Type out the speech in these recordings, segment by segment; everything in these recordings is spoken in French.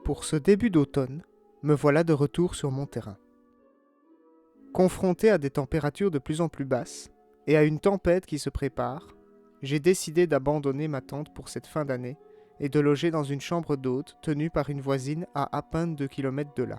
Pour ce début d'automne, me voilà de retour sur mon terrain. Confronté à des températures de plus en plus basses et à une tempête qui se prépare, j'ai décidé d'abandonner ma tente pour cette fin d'année et de loger dans une chambre d'hôte tenue par une voisine à peine 2 km de là.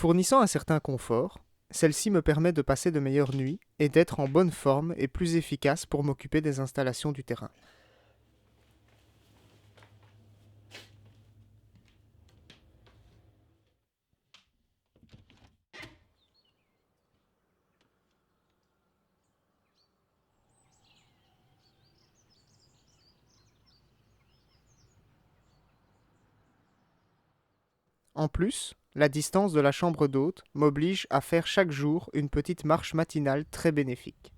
Fournissant un certain confort, celle-ci me permet de passer de meilleures nuits et d'être en bonne forme et plus efficace pour m'occuper des installations du terrain. En plus, la distance de la chambre d'hôte m'oblige à faire chaque jour une petite marche matinale très bénéfique.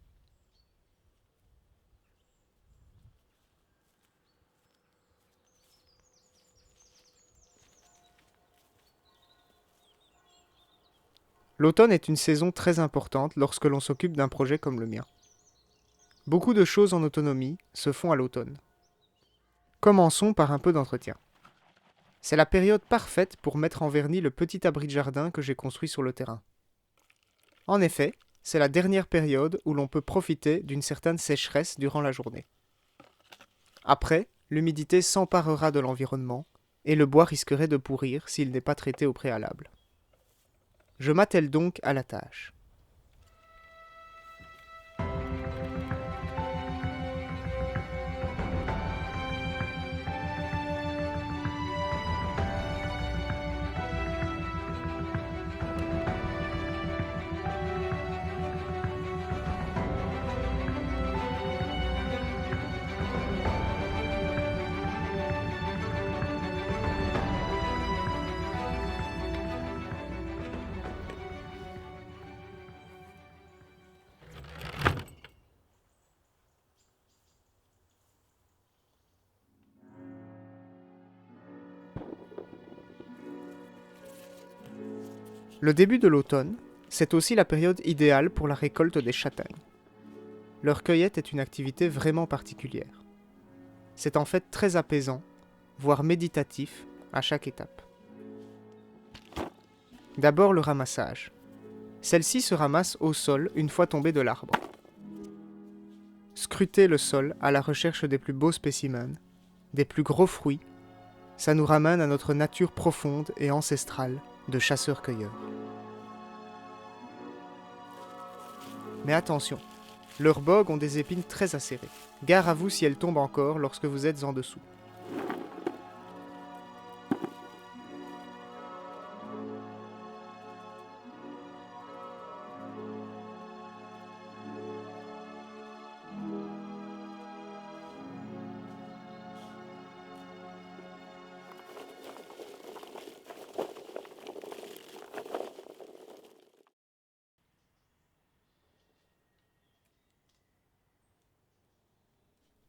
L'automne est une saison très importante lorsque l'on s'occupe d'un projet comme le mien. Beaucoup de choses en autonomie se font à l'automne. Commençons par un peu d'entretien. C'est la période parfaite pour mettre en vernis le petit abri de jardin que j'ai construit sur le terrain. En effet, c'est la dernière période où l'on peut profiter d'une certaine sécheresse durant la journée. Après, l'humidité s'emparera de l'environnement et le bois risquerait de pourrir s'il n'est pas traité au préalable. Je m'attelle donc à la tâche. Le début de l'automne, c'est aussi la période idéale pour la récolte des châtaignes. Leur cueillette est une activité vraiment particulière. C'est en fait très apaisant, voire méditatif, à chaque étape. D'abord le ramassage. Celle-ci se ramasse au sol une fois tombée de l'arbre. Scruter le sol à la recherche des plus beaux spécimens, des plus gros fruits, ça nous ramène à notre nature profonde et ancestrale de chasseurs-cueilleurs. Mais attention, leurs bogues ont des épines très acérées. Gare à vous si elles tombent encore lorsque vous êtes en dessous.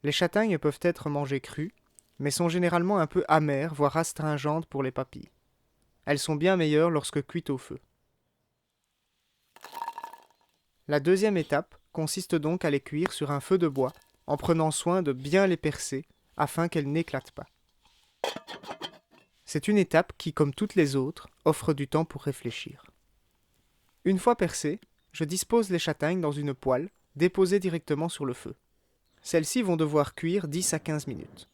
Les châtaignes peuvent être mangées crues, mais sont généralement un peu amères, voire astringentes pour les papilles. Elles sont bien meilleures lorsque cuites au feu. La deuxième étape consiste donc à les cuire sur un feu de bois, en prenant soin de bien les percer afin qu'elles n'éclatent pas. C'est une étape qui, comme toutes les autres, offre du temps pour réfléchir. Une fois percées, je dispose les châtaignes dans une poêle, déposée directement sur le feu. Celles-ci vont devoir cuire 10 à 15 minutes,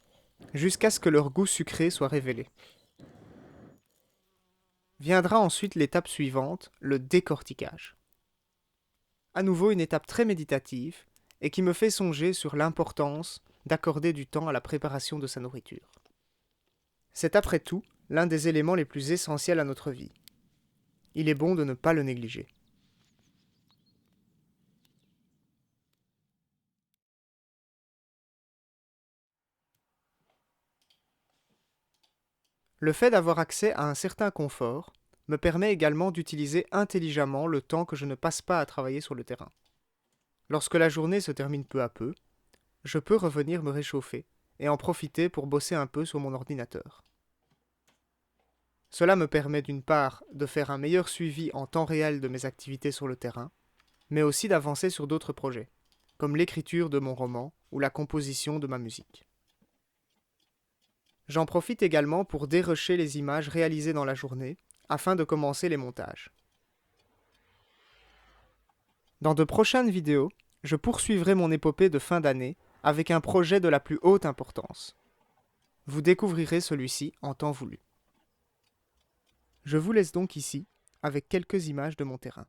jusqu'à ce que leur goût sucré soit révélé. Viendra ensuite l'étape suivante, le décortiquage. À nouveau une étape très méditative et qui me fait songer sur l'importance d'accorder du temps à la préparation de sa nourriture. C'est après tout l'un des éléments les plus essentiels à notre vie. Il est bon de ne pas le négliger. Le fait d'avoir accès à un certain confort me permet également d'utiliser intelligemment le temps que je ne passe pas à travailler sur le terrain. Lorsque la journée se termine peu à peu, je peux revenir me réchauffer et en profiter pour bosser un peu sur mon ordinateur. Cela me permet d'une part de faire un meilleur suivi en temps réel de mes activités sur le terrain, mais aussi d'avancer sur d'autres projets, comme l'écriture de mon roman ou la composition de ma musique. J'en profite également pour dérusher les images réalisées dans la journée afin de commencer les montages. Dans de prochaines vidéos, je poursuivrai mon épopée de fin d'année avec un projet de la plus haute importance. Vous découvrirez celui-ci en temps voulu. Je vous laisse donc ici avec quelques images de mon terrain.